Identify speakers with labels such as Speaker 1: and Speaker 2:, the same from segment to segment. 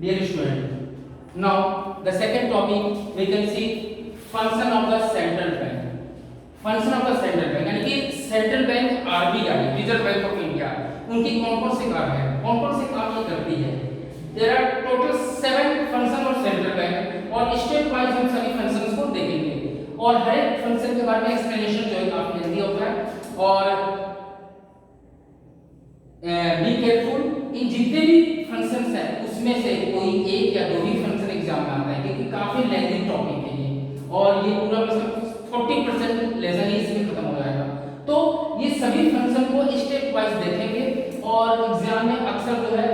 Speaker 1: Dear student, now the second topic we can see function of the central bank. Function of the central bank यानी कि central bank RBI reserve Bank of India उनकी कौन-कौन से काम है, कौन-कौन से काम ये करती है. There are total 7 function of central bank और स्टेप वाइज हम सभी फंक्शंस को देखेंगे और हर एक फंक्शन के बारे में एक्सप्लेनेशन जो है काफी जल्दी होता है. और बी केयरफुल, इन जितने भी फंक्शंस हैं उसमें से कोई एक या दो ही फंक्शन एग्जाम में आता है क्योंकि काफी लेंथी टॉपिक है ये और ये पूरा मतलब 40% लेसन ही इसमें खत्म हो जाएगा. तो ये सभी फंक्शन को स्टेप वाइज देखेंगे और एग्जाम में अक्सर जो है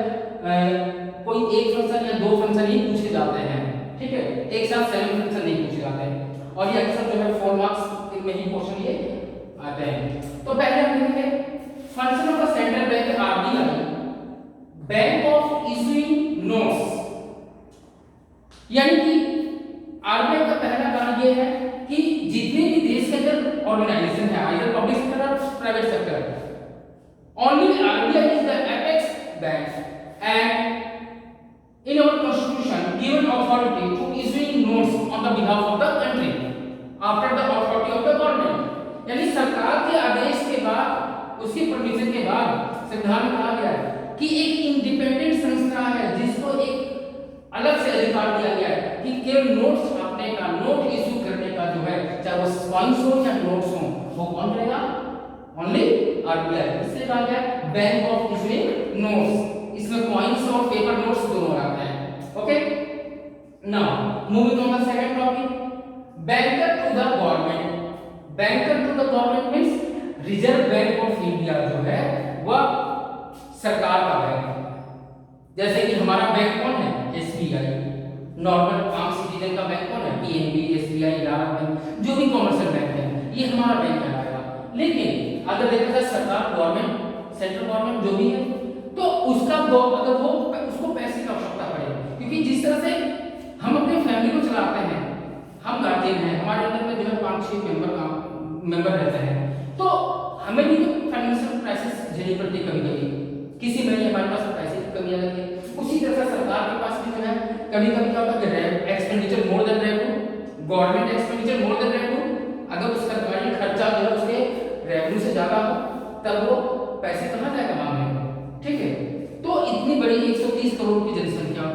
Speaker 1: कोई एक फंक्शन या दो फंक्शन ही पूछे जाते हैं. ठीक है, एक साथ 7 फंक्शन नहीं पूछे जाते हैं और ये अक्सर जो है 4 मार्क्स में ही क्वेश्चन ये आते हैं. तो पहले हम देखेंगे function of the central bank RBI, bank of issuing notes. यानी कि आरबीआई का पहला काम ये है कि जितने भी देश के अंदर ऑर्गेनाइजेशन है आइदर पब्लिक सेक्टर और private sector, only RBI is the apex bank and in our constitution given authority to issuing notes on the behalf of the country after the authority of the government. यानी सरकार के आदेश के बाद, उसकी permission के बाद संविधान में कहा गया है कि एक इंडिपेंडेंट संस्था है जिसको एक अलग से अधिकार दिया गया है कि केवल नोट्स छापने का, नोट इशू करने का जो है, चाहे वो कॉइन्स हो या नोट्स हो, वो कौन रहेगा? Only RBI. इसलिए कहा गया बैंक ऑफ इशूइंग नोट्स. इसमें कॉइन्स और पेपर नोट्स दोनों आते हैं. Okay, now moving on the second topic, banker to the government. Banker to the government means Reserve Bank of India जो है वह सरकार का बैंक है. जैसे कि हमारा बैंक कौन है? एसबीआई. नॉर्मल आम सिटीजन का बैंक कौन है? पीएनबी, एसबीआई, इलाहाबाद बैंक, जो भी कमर्शियल बैंक है ये हमारा बैंक कहलाएगा. लेकिन अगर देखा जाए सरकार, गवर्नमेंट, सेंट्रल गवर्नमेंट जो भी है, तो उसका अगर वो उसको पैसे की आवश्यकता पड़े, क्योंकि जिस तरह से हम अपनी फैमिली को चलाते हैं, हम गार्जियन हैं, हमारे अंदर में जो है 5-6 मेंबर रहते हैं, तो हमें भी तो फाइनेंशियल क्राइसिस झेलनी पड़ती है. कभी-कभी किसी महीने हमारे पास पैसे की कमी आ जाती है. उसी तरह से सरकार के पास भी जो है कभी-कभी क्या होता है कि expenditure more than revenue, government expenditure more than revenue, अगर उस सरकारी खर्चा जो है उसके रेवेन्यू से ज्यादा हो तब वो पैसे कहां जाएगा मांगने. ठीक है, तो इतनी बड़ी 130 करोड़ की जनसंख्या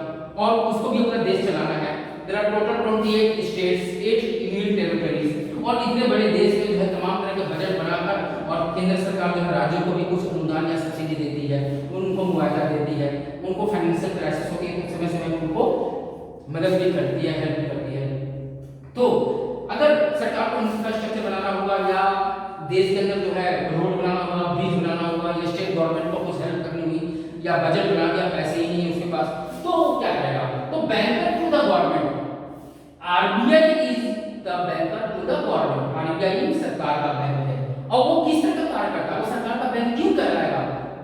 Speaker 1: और उसको भी अपना देश चलाना है. There are total 28 states, 8 union territories और इतने बड़े देश में जो है तमाम तरह के बजट बनाकर और केंद्र सरकार जो है राज्यों को भी कुछ अनुदान या सब्सिडी देती है, उनको मुआवजा देती है, उनको फाइनेंशियल क्राइसिस होती है समय समय में उनको मदद भी करती है, हेल्प भी करती है. तो अगर सरकार को इंफ्रास्ट्रक्चर बनाना होगा या देश के अंदर जो है रोड बनाना होगा, ब्रिज बनाना होगा या स्टेट गवर्नमेंट को कुछ हेल्प करनी हुई या बजट बना दिया, पैसे ही नहीं है उसके पास, तो क्या करेगा? तो banker to the government, RBI is the banker to the government. RBI सरकार का बैंक है और वो किस तरह का कार्य करता है? वो सरकार का बैंक क्यों कहलाएगा?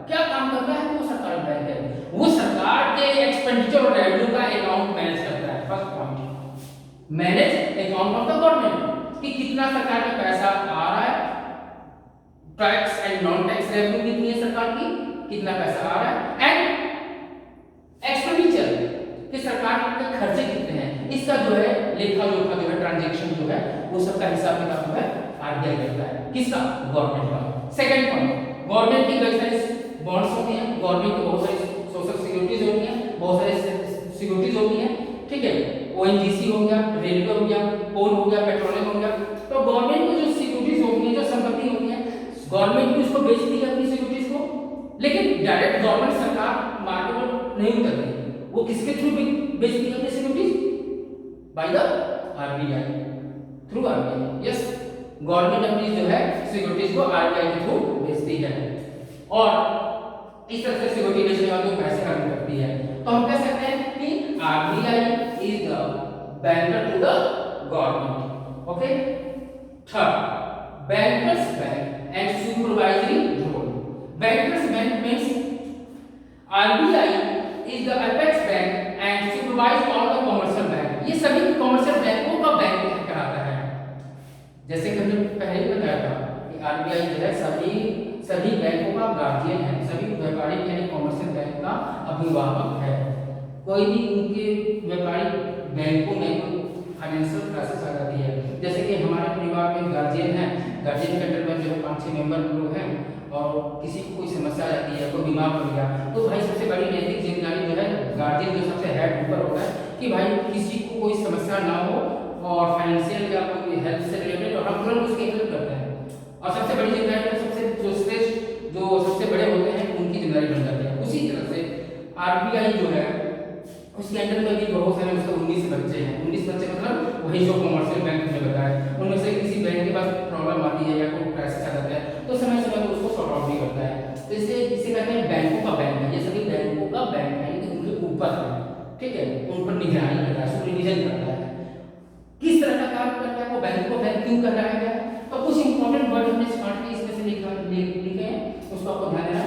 Speaker 1: क्या काम करता है? वो सरकार बैंक है, वो सरकार के एक्सपेंडिचर और रेवेन्यू का अकाउंट मैनेज करता है. First point, manage account of the government कि कितना सरकार का पैसा आ रहा है, tax and non tax revenue कितनी है सरकार की, कितना पैसा आ रहा है, एंड एक्सपेंडिचर कि सरकार के खर्चे कितने हैं, इसका जो है लेखा जोखा जो है ट्रांजैक्शन जो है वो सबका हिसाब किताब जो है आरबीआई करता है. किसका? गवर्नमेंट का. सेकंड पॉइंट, गवर्नमेंट की कई सारी बॉन्ड्स होती हैं, गवर्नमेंट की बहुत सारी सोशल सिक्योरिटीज होती हैं, बहुत सारी सिक्योरिटीज होती हैं. ठीक है, ओएनजीसी हो गया, रेलवे हो गया, कोल हो गया, पेट्रोलियम हो गया. तो गवर्नमेंट की जो सिक्योरिटीज होती हैं, जो संपत्ति होती है, गवर्नमेंट भी उसको बेचती है अपनी सिक्योरिटीज को, लेकिन डायरेक्ट गवर्नमेंट सरकार मार्केट में नहीं उतरती. वो किसके थ्रू बेचती है अपनी securities? By the RBI, through RBI. Yes, government अपनी जो है सिक्योरिटीज को आरबीआई के थ्रू बेचती है और इस तरह से सिक्योरिटी बेचने वालों को पैसे अर्न करती है. तो हम कह सकते हैं कि RBI is the banker to the government. Okay, third, bankers bank and supervisory role. Bankers bank means RBI is the apex bank and supervise all the commercial bank. ये सभी कमर्शियल बैंकों का बैंक कहलाता है. जैसे कि हमने पहले ही बताया था कि आरबीआई जो है सभी बैंकों का गार्जियन है, सभी व्यापारिक यानी कमर्शियल बैंक का अभिभावक है. कोई भी उनके व्यापारिक बैंकों में कोई फाइनेंशियल क्राइसिस आ जाती है, जैसे कि हमारे परिवार में गार्जियन है, गार्जियन के अंडर में जो है 5-6 मेंबर लोग हैं और किसी को कोई समस्या आ जाती है, कोई बीमार पड़ गया, तो भाई सबसे बड़ी नैतिक जिम्मेदारी जो है गार्जियन जो सबसे हेड ऊपर होता है कि भाई किसी को कोई समस्या ना हो और फाइनेंशियल या कोई हेल्थ से रिलेटेड, और हम तुरंत उसकी हेल्प करते हैं। और सबसे बड़ी जिम्मेदारी सबसे जो श्रेष्ठ जो सबसे बड़े होते हैं उनकी जिम्मेदारी बन जाती है। उसी तरह से आरबीआई जो है उसके अंडर में भी बहुत सारे उसके 19 बच्चे हैं। 19 बच्चे मतलब वही जो कमर्शियल बैंक ने बताया, उनमें से किसी बैंक के पास प्रॉब्लम आती है या कोई क्राइसिस आ जाता है तो समय समय पर उसको सॉर्ट आउट भी करता है। तो इसे कहते हैं बैंकों का बैंक है, ये सभी बैंकों का बैंक है, उनके ऊपर है, ठीक है, उन पर निगरानी करता है, सुपरविजन करता है। किस तरह का काम करता है वो बैंक को बैंक क्यों कर रहा है, तो कुछ इंपॉर्टेंट वर्ड हमने इस पार्ट के इसमें से लिखे हैं, उसको आपको ध्यान देना।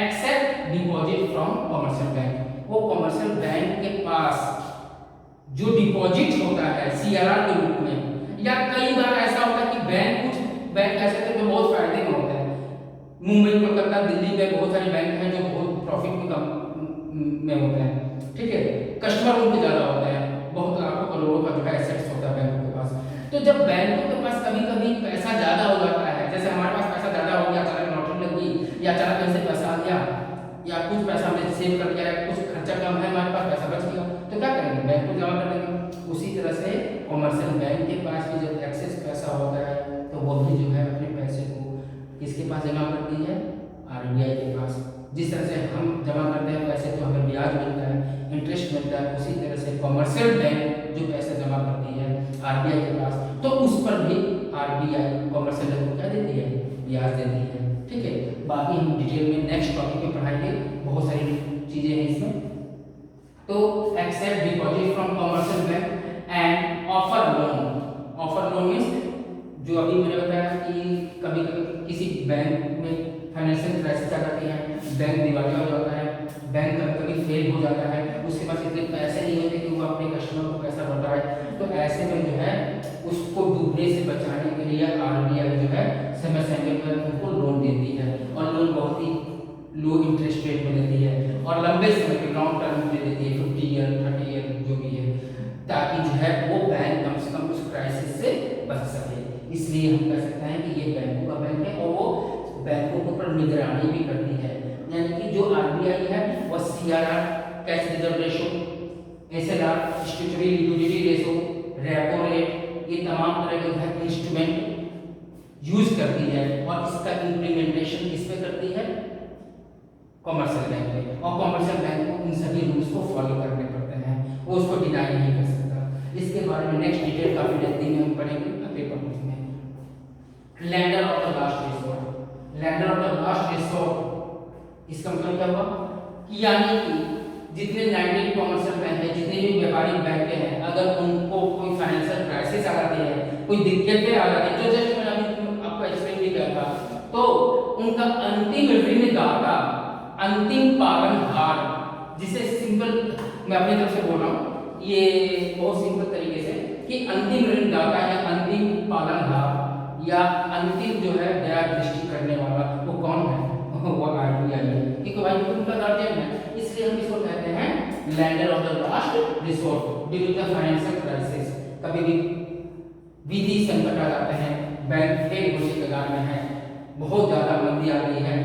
Speaker 1: Accept deposit from commercial bank, वो कमर्शियल बैंक के पास जो डिपॉजिट होता है सीआरआर के रूप में, या कई बार ऐसा होता है कि कुछ बैंक ऐसे थे जो बहुत फायदे में होते हैं। मुंबई, कोलकाता, दिल्ली में बहुत सारे बैंक हैं जो बहुत प्रॉफिट में होते हैं, ठीक है, कस्टमर उनके ज्यादा होते हैं, बहुत लाखों करोड़ों का जो है एसेट्स होता है बैंकों के पास। तो जब बैंकों के पास कभी कभी पैसा ज्यादा हो जाता है, जैसे हमारे पास पैसा ज्यादा हो गया, अचानक लॉटरी लग गई या अचानक कहीं से पैसा आ गया या कुछ पैसा हमने सेव कर लिया, कुछ खर्चा कम है, हमारे पास पैसा बच गया, तो क्या करेंगे, बैंक को जमा कर देंगे। उसी तरह से कमर्शियल बैंक के पास भी जब एक्सेस पैसा होता है तो वो भी जो है अपने पैसे को किसके पास जमा करती है, आरबीआई के पास। जिस तरह से हम जमा करते हैं पैसे तो हमें ब्याज मिलता है, इंटरेस्ट मिलता है, उसी तरह से कमर्शियल बैंक जो पैसा जमा करती है आरबीआई के पास, तो उस पर भी आरबीआई कमर्शियल बैंक को क्या देती है, ब्याज देती है, ठीक है। बाकी हम डिटेल में नेक्स्ट टॉपिक में पढ़ाएंगे, बहुत सारी चीजें हैं इसमें। तो accept deposit from commercial bank and offer loan. Offer loan means जो अभी मैंने बताया कि कभी कभी किसी बैंक में फाइनेंशियल क्राइसिस आ जाती है, बैंक दिवालिया हो जाता है, बैंक कभी कभी फेल हो जाता है, उसके पास इतने पैसे नहीं होते कि वो अपने कस्टमर को पैसा लौटाए, तो ऐसे में जो है उसको डूबने से बचाने के लिए आरबीआई जो है समय समय पर उनको लोन देती है, और लोन बहुत ही लो इंटरेस्ट रेट में देती है और लंबे समय के लॉन्ग टर्म में देती है, 50 ईयर 30 ईयर जो भी है, ताकि जो है वो बैंक कम से कम उस क्राइसिस से बच सके। इसलिए हम कह सकते हैं कि ये बैंकों का बैंक है और वो बैंकों के ऊपर निगरानी भी करती है, यानी कि जो आरबीआई है वो CRR, cash reserve ratio, SLR, statutory liquidity ratio, repo rate, ये तमाम तरह के इंस्ट्रूमेंट यूज करती है और इसका इंप्लीमेंटेशन किस पे करती है, कमर्शियल बैंक में। और कमर्शियल बैंक को इन सभी रूल्स को फॉलो करने पड़ते हैं, वो उसको डिनाई नहीं कर सकता। इसके बारे में नेक्स्ट डिटेल काफी डेप्थ में हम पढ़ेंगे पेपर में। Lander of the last resort, lander of the last resort, इसका मतलब क्या हुआ कि यानी कि जितने 19 कमर्शियल बैंक है, जितने भी व्यापारिक बैंक हैं, अगर उनको कोई फाइनेंशियल क्राइसिस आ जाती है, कोई दिक्कतें आ जाती है, जो जस्ट मैंने अभी आपको एक्सप्लेन भी किया था, तो उनका अंतिम ऋणदाता, अंतिम पालनहार, जिसे सिंपल मैं अपनी तरफ से बोल रहा हूँ, ये बहुत सिंपल तरीके से कि अंतिम ऋणदाता या अंतिम पालनहार या अंतिम जो है दया दृष्टि करने वाला वो कौन है, वो आरबीआई है, क्योंकि भाई उनका गार्जियन है। इसलिए हम इसको कहते हैं lender of the last resort due to the financial crisis. कभी भी विधि संकट आ जाते हैं, बैंक फेल होने के कगार में है, बहुत ज्यादा मंदी आ गई है,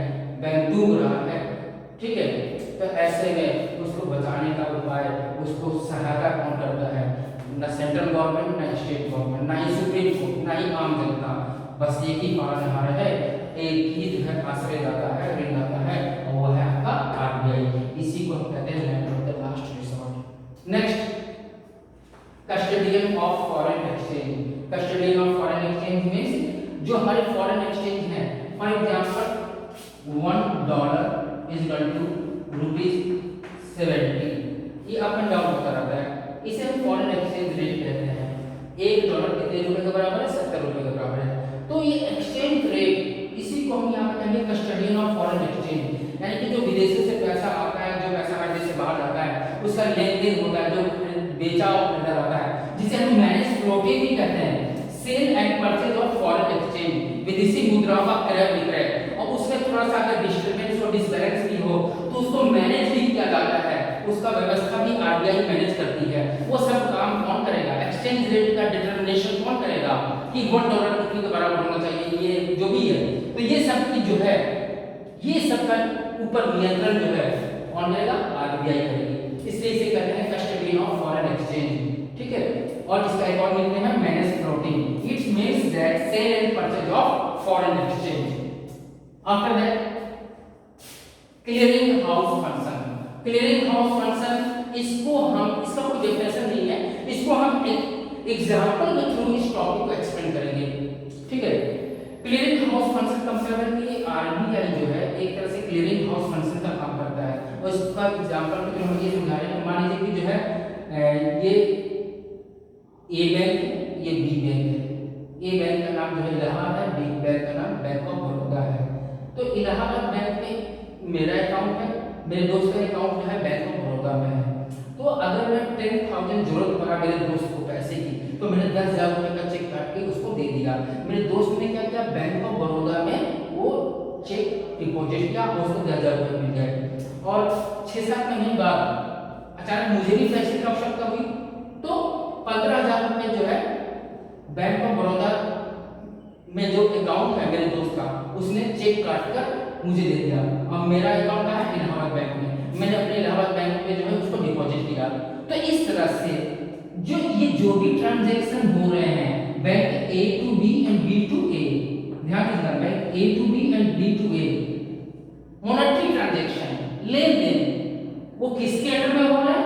Speaker 1: बैंक डूब रहा है, ठीक है, तो ऐसे में उसको बचाने का उपाय, उसको सहायता कौन करता है, ना सेंट्रल गवर्नमेंट, ना स्टेट गवर्नमेंट, ना ही सुप्रीम कोर्ट, ना ही आम जनता, बस एक ही पालनहार है, एक ही जो है आश्रयदाता है, ऋणदाता है, और वो है आपका आरबीआई। इसी को हम कहते हैं lender of the last resort. Next, custodian of foreign exchange. Custodian of foreign exchange means जो हमारे फॉरेन एक्सचेंज है, for example $1 is equal to ₹70, ये अप एंड डाउन होता रहता है, इसे हम फॉरेन एक्सचेंज रेट कहते हैं। $1 कितने रुपए के बराबर है, 70 रुपए के बराबर है। तो ये एक्सचेंज रेट, इसी को हम यहाँ पे कहेंगे कस्टोडियन ऑफ फॉरेन एक्सचेंज, यानी कि जो विदेशों से पैसा आता है, जो पैसा हमारे देश से बाहर जाता है, उसका लेन देन होता है, जो बेचा और खरीदा जाता है, जिसे हम मैनेज फ्लोटिंग भी कहते हैं। Sale and purchase of foreign exchange, विदेशी मुद्राओं का क्रय विक्रय, और उसमें थोड़ा सा अगर डिस्टर्बेंस और डिसबैलेंस भी हो तो उसको मैनेज भी किया जाता है। उसका व्यवस्था भी आरबीआई मैनेज करती है। वो सब काम कौन करेगा? एक्सचेंज रेट का डिटरमिनेशन कौन करेगा कि $1 कितने के बराबर होना चाहिए, ये जो भी है। तो ये सब की जो है, ये सब का ऊपर नियंत्रण जो है कौन करेगा? आरबीआई करेगी। इसलिए इसे कहते हैं कस्टोडियन ऑफ फॉरेन एक्सचेंज, ठीक है। और इसका एक और मीनिंग है manage floating. It means that sale and purchase of foreign exchange. After that clearing house function. Clearing house function, इसको हम, इसका कोई डेफिनेशन नहीं है, इसको हम एक एग्जांपल के थ्रू इस टॉपिक को एक्सप्लेन करेंगे, ठीक है। क्लियरिंग हाउस फंक्शन का मतलब है कि आरबीआई जो है एक तरह से क्लियरिंग हाउस फंक्शन का काम करता है। और इसका एग्जांपल के थ्रू हम ये समझा रहे हैं, मान लीजिए कि जो है ये ए बैंक है, ये बी बैंक है। ए बैंक का नाम जो है इलाहाबाद है, बी बैंक का नाम बैंक ऑफ बड़ौदा है। तो इलाहाबाद बैंक में मेरा अकाउंट है, मेरे दोस्त का अकाउंट जो है बैंक ऑफ बड़ौदा में है। तो अगर मैं 10,000 जरूरत पड़ा मेरे दोस्त को पैसे की, तो मैंने 10,000 रुपए का चेक काट के उसको दे दिया। मेरे दोस्त ने क्या किया? बैंक ऑफ बड़ौदा में वो चेक डिपॉजिट किया, उसको 10,000 रुपए मिल गए। और 6-7 महीने बाद अचानक मुझे भी पैसे की आवश्यकता हुई, तो 15,000 रुपए जो है बैंक ऑफ बड़ौदा में जो अकाउंट है मेरे दोस्त का, उसने चेक काट कर मुझे दे दिया। अब मेरा अकाउंट है इलाहाबाद बैंक में, मैंने अपने इलाहाबाद बैंक में जो है उसको डिपॉजिट किया। तो इस तरह से जो भी ट्रांजैक्शन हो रहे हैं bank A to B and B to A, ध्यान रखना, bank A to B and B to A, monetary transaction, लेन देन, वो किसके अंडर में हो रहा है?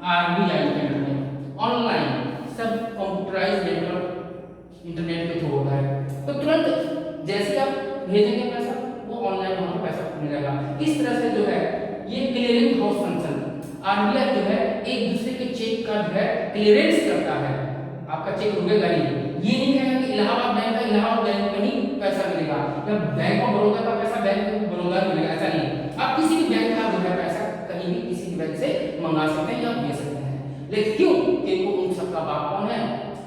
Speaker 1: आरबीआई के अंडर में। ऑनलाइन, सब कंप्यूटराइज्ड नेटवर्क, इंटरनेट के थ्रू होता है। तो तुरंत जैसे आप भेजेंगे पैसा, वो ऑनलाइन वहां पैसा मिलेगा। इस तरह से जो है ये क्लियरिंग हाउस फंक्शन, आरबीआई जो है एक दूसरे के चेक का जो है क्लियरेंस करता है। आपका चेक रुकेगा नहीं, ये नहीं कहेगा कि इलाहाबाद बैंक का इलाहाबाद बैंक में ही पैसा मिलेगा या बैंक ऑफ बड़ौदा का पैसा बैंक ऑफ बड़ौदा में मिलेगा, ऐसा नहीं। आप किसी भी बैंक का जो है पैसा कहीं भी किसी भी बैंक से मंगा सकते हैं या भेज सकते हैं। लेकिन क्यों? क्योंकि उन सबका बाप कौन है?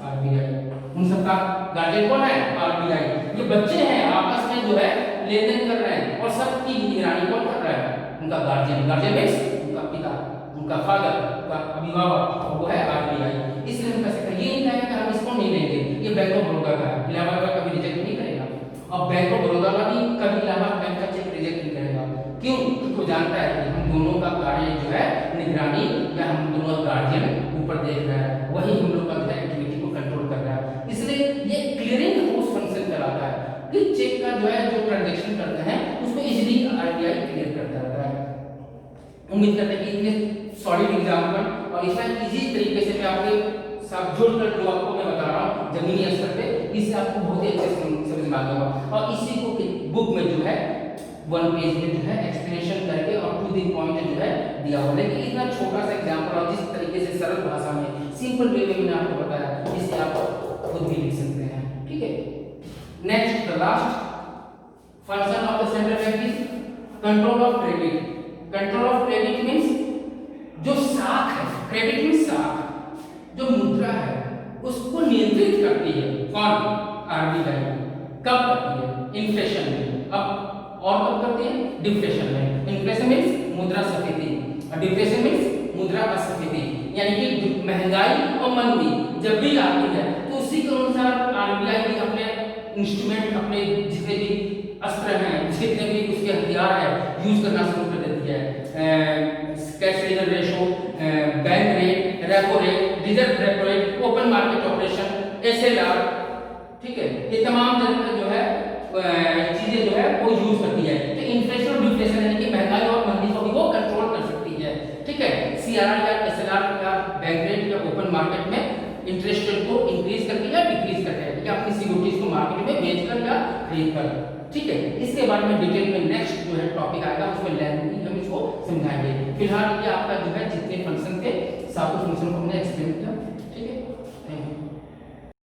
Speaker 1: आरबीआई। उन सबका गार्जियन कौन है? आरबीआई। ये बच्चे हैं आपस में जो है लेन देन कर रहे हैं, और सबकी निगरानी कौन कर रहा है? उनका गार्जियन। गार्जियन मींस उनका पिता, उनका फादर, उनका अभिभावक, और वो है आरबीआई। इसलिए हम कह सकते हैं, ये नहीं कहेगा कि हम इसको नहीं लेंगे, ये बैंक ऑफ बड़ौदा का है, इलाहाबाद का कभी रिजेक्ट नहीं करेगा। और बैंक ऑफ बड़ौदा का भी कभी इलाहाबाद बैंक का चेक रिजेक्ट नहीं करेगा। क्यों? क्योंकि जानता है कि हम दोनों का कार्य जो है निगरानी, या हम दोनों का गार्जियन ऊपर देख रहा है, वही हम लोग का जो है एक्टिविटी को कंट्रोल कर रहा है। इसलिए ये क्लियरिंग हाउस फंक्शन कहलाता है कि चेक का जो है जो ट्रांजैक्शन करते हैं उसको इजीली आरबीआई क्लियर करता रहता है। उम्मीद करते हैं कि इतने सॉलिड एग्जाम्पल और इतना इजी तरीके से मैं आपके साथ जोड़कर जो आपको मैं बता रहा हूँ जमीनी स्तर पे, इससे आपको बहुत ही अच्छे से समझ में आ जाएगा। और इसी को बुक में जो है 1 पेज में जो है एक्सप्लेनेशन करके और टू द पॉइंट जो है दिया हुआ है। लेकिन इतना छोटा सा एग्जाम्पल और जिस तरीके से सरल भाषा में सिंपल वे में मैंने आपको बताया, जिससे आप खुद भी लिख सकते हैं, ठीक है। Next the last function of the central bank is control of credit. Control of credit means जो साख है, क्रेडिट मींस साख, जो मुद्रा है उसको नियंत्रित करती है कौन? आरबीआई। कब करती है? इन्फ्लेशन में। अब और कब करती है? डिफ्लेशन में। इन्फ्लेशन मींस मुद्रास्फीति और डिफ्लेशन मींस मुद्रास्फीति, यानी कि महंगाई और मंदी जब भी आती है तो उसी के अनुसार आरबीआई भी अपने इंस्ट्रूमेंट, अपने जितने भी अस्त्र हैं, जितने भी उसके हथियार है, यूज करना शुरू कर देती है। Cash reserve ratio, bank rate, repo rate, reserve repo rate, open market operation, SLR, ठीक है, ये तमाम जो है चीजें जो है वो यूज करती है। तो इन्फ्लेशन और डिफ्लेशन यानी कि महंगाई और मंदी को भी वो कंट्रोल कर सकती है, ठीक है। सीआरआर या एसएलआर या बैंक रेट या ओपन मार्केट में इंटरेस्ट रेट को इंक्रीज करके या डिक्रीज करके, या अपनी सिक्योरिटीज को मार्केट में बेचकर या खरीदकर, ठीक है। इसके बारे में डिटेल में नेक्स्ट जो है टॉपिक आएगा, उसमें लैंग्वेज हम इसको समझाएंगे। फिलहाल ये आपका जो है